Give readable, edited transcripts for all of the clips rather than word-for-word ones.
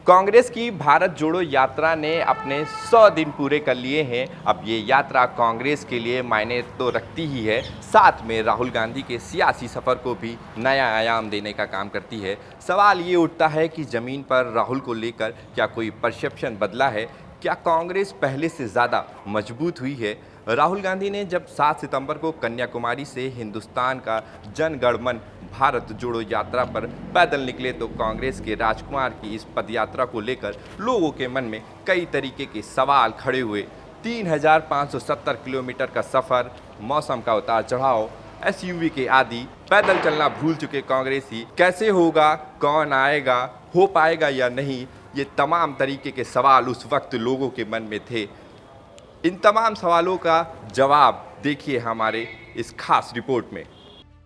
कांग्रेस की भारत जोड़ो यात्रा ने अपने 100 दिन पूरे कर लिए हैं। अब ये यात्रा कांग्रेस के लिए मायने तो रखती ही है, साथ में राहुल गांधी के सियासी सफ़र को भी नया आयाम देने का काम करती है। सवाल ये उठता है कि ज़मीन पर राहुल को लेकर क्या कोई परसेप्शन बदला है? क्या कांग्रेस पहले से ज़्यादा मजबूत हुई है? राहुल गांधी ने जब 7 सितंबर को कन्याकुमारी से हिंदुस्तान का जनगणमन भारत जोड़ो यात्रा पर पैदल निकले तो कांग्रेस के राजकुमार की इस पदयात्रा को लेकर लोगों के मन में कई तरीके के सवाल खड़े हुए। 3570 किलोमीटर का सफ़र, मौसम का उतार चढ़ाव, एसयूवी के आदि, पैदल चलना भूल चुके कांग्रेसी, कैसे होगा, कौन आएगा, हो पाएगा या नहीं, ये तमाम तरीके के सवाल उस वक्त लोगों के मन में थे। इन तमाम सवालों का जवाब देखिए हमारे इस खास रिपोर्ट में।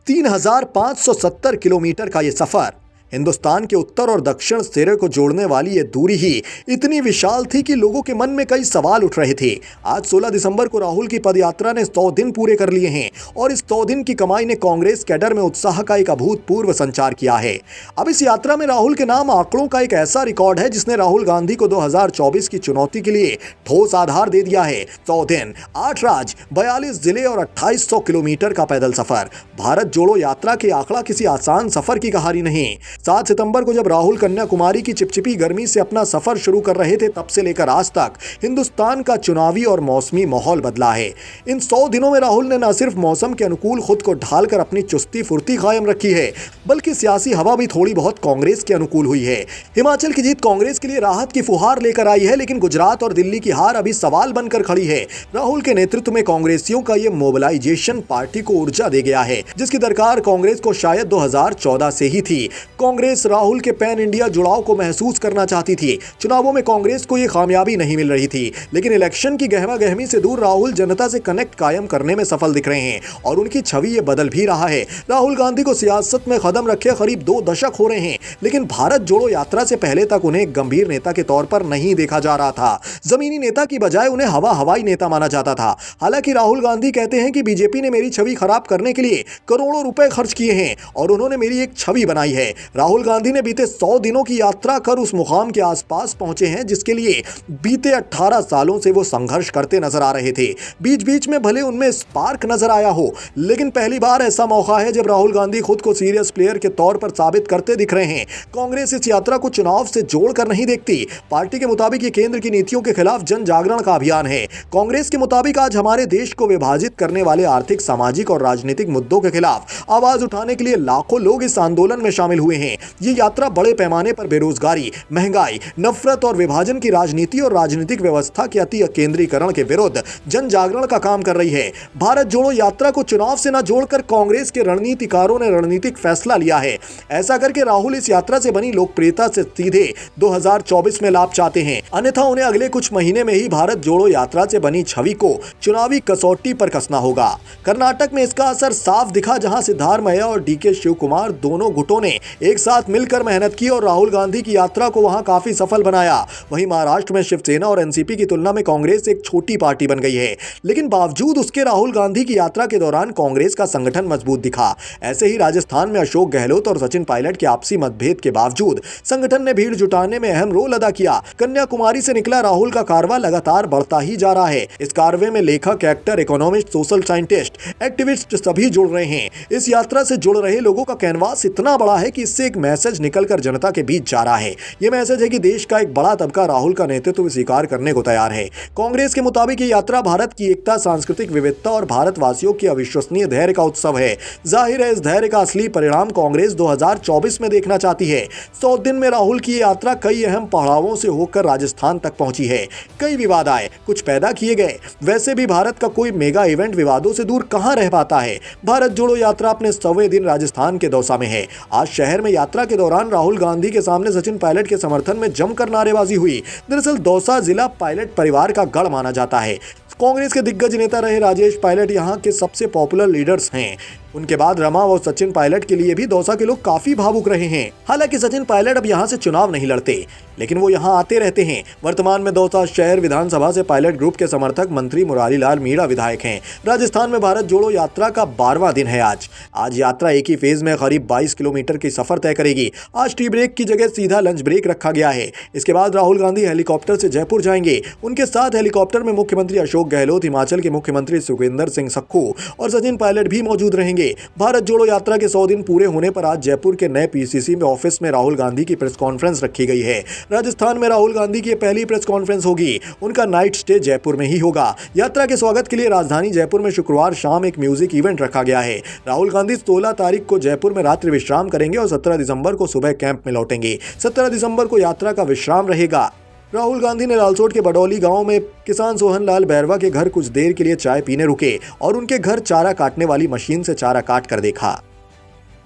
3570 किलोमीटर का ये सफर, हिंदुस्तान के उत्तर और दक्षिण सिरे को जोड़ने वाली ये दूरी ही इतनी विशाल थी कि लोगों के मन में कई सवाल उठ रहे थे। आज 16 दिसंबर को राहुल की पदयात्रा ने 100 दिन पूरे कर लिए हैं और इस 100 दिन की कमाई ने कांग्रेस कैडर में उत्साह का एक अभूतपूर्व संचार किया है। अब इस यात्रा में राहुल के नाम आंकड़ों का एक ऐसा रिकॉर्ड है जिसने राहुल गांधी को 2024 की चुनौती के लिए ठोस आधार दे दिया है। 100 दिन, 8 राज्य, 42 जिले और 2800 किलोमीटर का पैदल सफर। भारत जोड़ो यात्रा के आंकड़ा किसी आसान सफर की कहानी नहीं। 7 सितंबर को जब राहुल कन्याकुमारी की चिपचिपी गर्मी से अपना सफर शुरू कर रहे थे, तब से लेकर आज तक हिंदुस्तान का चुनावी और मौसमी माहौल बदला है। इन 100 दिनों में राहुल ने न सिर्फ मौसम के अनुकूल खुद को ढालकर अपनी चुस्ती फुर्ती कायम रखी है, बल्कि सियासी हवा भी थोड़ी बहुत कांग्रेस के अनुकूल हुई है। हिमाचल की जीत कांग्रेस के लिए राहत की फुहार लेकर आई है, लेकिन गुजरात और दिल्ली की हार अभी सवाल बनकर खड़ी है। राहुल के नेतृत्व में कांग्रेसियों का यह मोबिलाइजेशन पार्टी को ऊर्जा दे गया है, जिसकी दरकार कांग्रेस को शायद 2014 से ही थी। कांग्रेस राहुल के पैन इंडिया जुड़ाव को महसूस करना चाहती थी। चुनावों में कांग्रेस को यह कामयाबी नहीं मिल रही थी, लेकिन इलेक्शन की गहमा गहमी से दूर राहुल जनता से कनेक्ट कायम करने में सफल दिख रहे हैं और उनकी छवि ये बदल भी रहा है। राहुल गांधी को सियासत में कदम रखे करीब 2 दशक हो रहे हैं, लेकिन भारत जोड़ो यात्रा से पहले तक उन्हें एक गंभीर नेता के तौर पर नहीं देखा जा रहा था। जमीनी नेता की बजाय उन्हें हवाई नेता माना जाता था। हालांकि राहुल गांधी कहते हैं कि बीजेपी ने मेरी छवि खराब करने के लिए करोड़ों रुपए खर्च किए हैं और उन्होंने मेरी एक छवि बनाई है। राहुल गांधी ने बीते 100 दिनों की यात्रा कर उस मुकाम के आसपास पहुंचे हैं जिसके लिए बीते 18 सालों से वो संघर्ष करते नजर आ रहे थे। बीच बीच में भले उनमें स्पार्क नजर आया हो, लेकिन पहली बार ऐसा मौका है जब राहुल गांधी खुद को सीरियस प्लेयर के तौर पर साबित करते दिख रहे हैं। कांग्रेस इस यात्रा को चुनाव से जोड़कर नहीं देखती। पार्टी के मुताबिक ये केंद्र की नीतियों के खिलाफ जन जागरण का अभियान है। कांग्रेस के मुताबिक आज हमारे देश को विभाजित करने वाले आर्थिक, सामाजिक और राजनीतिक मुद्दों के खिलाफ आवाज उठाने के लिए लाखों लोग इस आंदोलन में शामिल हुए हैं। ये यात्रा बड़े पैमाने पर बेरोजगारी, महंगाई, नफरत और विभाजन की राजनीति और राजनीतिक व्यवस्था के अति केंद्रीकरण के विरुद्ध जन जागरण का काम कर रही है। भारत जोड़ो यात्रा को चुनाव से न जोड़कर कांग्रेस के रणनीतिकारों ने रणनीतिक फैसला लिया है। ऐसा करके राहुल इस यात्रा से बनी लोकप्रियता से सीधे 2024 में लाभ चाहते हैं, अन्यथा उन्हें अगले कुछ महीने में ही भारत जोड़ो यात्रा से बनी छवि को चुनावी कसौटी पर कसना होगा। कर्नाटक में इसका असर साफ दिखा, जहां सिद्धारमैया और डीके शिव कुमार दोनों गुटों ने एक साथ मिलकर मेहनत की और राहुल गांधी की यात्रा को वहां काफी सफल बनाया। वहीं महाराष्ट्र में शिवसेना और एनसीपी की तुलना में कांग्रेस एक छोटी पार्टी बन गई है, लेकिन बावजूद उसके राहुल गांधी की यात्रा के दौरान कांग्रेस का संगठन मजबूत दिखा। ऐसे ही राजस्थान में अशोक गहलोत और सचिन पायलट के आपसी मतभेद के बावजूद संगठन ने भीड़ जुटाने में अहम रोल अदा किया। कन्याकुमारी से निकला राहुल का कारवा लगातार बढ़ता ही जा रहा है। इस कारवे में लेखक, actor, economist, social scientist, activist सभी जुड़ रहे हैं। इस यात्रा से जुड़ रहे लोगों का कैनवास इतना बड़ा है कि इससे एक मैसेज निकलकर जनता के बीच जा रहा है। यह मैसेज है कि देश का एक बड़ा तबका राहुल का नेतृत्व स्वीकार करने को तैयार है। कांग्रेस के मुताबिक ये यात्रा भारत की एकता, सांस्कृतिक विविधता और भारतवासियों की अविश्वसनीय धैर्य का उत्सव है। जाहिर है इस धैर्य का असली परिणाम कांग्रेस 2024 में देखना चाहती है। 100 दिन में राहुल की यात्रा कई अहम पड़ावों से होकर राजस्थान तक पहुंची है। कई विवाद आए, कुछ पैदा किए गए। वैसे भी भारत का कोई मेगा इवेंट विवादों से दूर कहां रह पाता है। भारत जोड़ो यात्रा अपने 100वें दिन राजस्थान के दौसा में है। आज शहर में यात्रा के दौरान राहुल गांधी के सामने सचिन पायलट के समर्थन में जमकर नारेबाजी हुई। दरअसल दौसा जिला पायलट परिवार का गढ़ माना जाता है। कांग्रेस के दिग्गज नेता रहे राजेश पायलट यहां के सबसे पॉपुलर लीडर्स हैं। उनके बाद रमा और सचिन पायलट के लिए भी दौसा के लोग काफी भावुक रहे हैं। हालांकि सचिन पायलट अब यहां से चुनाव नहीं लड़ते, लेकिन वो यहां आते रहते हैं। वर्तमान में दौसा शहर विधानसभा से पायलट ग्रुप के समर्थक मंत्री मुरारी लाल मीणा विधायक हैं। राजस्थान में भारत जोड़ो यात्रा का 12वां दिन है आज यात्रा एक ही फेज में करीब 22 किलोमीटर की सफर तय करेगी। आज टी ब्रेक की जगह सीधा लंच ब्रेक रखा गया है। इसके बाद राहुल गांधी हेलीकॉप्टर से जयपुर जाएंगे। उनके साथ हेलीकॉप्टर में मुख्यमंत्री अशोक गहलोत, हिमाचल के मुख्यमंत्री सुखविंदर सिंह सुक्खू और सचिन पायलट भी मौजूद रहेंगे। भारत जोड़ो यात्रा के 100 दिन पूरे होने पर आज जयपुर के नए पीसीसी में ऑफिस में राहुल गांधी की प्रेस कॉन्फ्रेंस रखी गई है। राजस्थान में राहुल गांधी की पहली प्रेस कॉन्फ्रेंस होगी। उनका नाइट स्टे जयपुर में ही होगा। यात्रा के स्वागत के लिए राजधानी जयपुर में शुक्रवार शाम एक म्यूजिक इवेंट रखा गया है। राहुल गांधी 16 तारीख को जयपुर में रात्रि विश्राम करेंगे और 17 दिसंबर को सुबह कैंप में लौटेंगे। 17 दिसंबर को यात्रा का विश्राम रहेगा। राहुल गांधी ने लालसोट के बडौली गांव में किसान सोहन लाल बैरवा के घर कुछ देर के लिए चाय पीने रुके और उनके घर चारा काटने वाली मशीन से चारा काट कर देखा।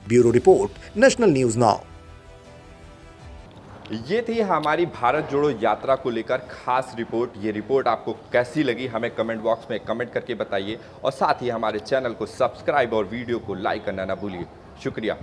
Bureau report, national news now. ये थी हमारी भारत जोड़ो यात्रा को लेकर खास रिपोर्ट। ये रिपोर्ट आपको कैसी लगी हमें कमेंट बॉक्स में कमेंट करके बताइए और साथ ही हमारे चैनल को सब्सक्राइब और वीडियो को लाइक करना ना भूलिए। शुक्रिया।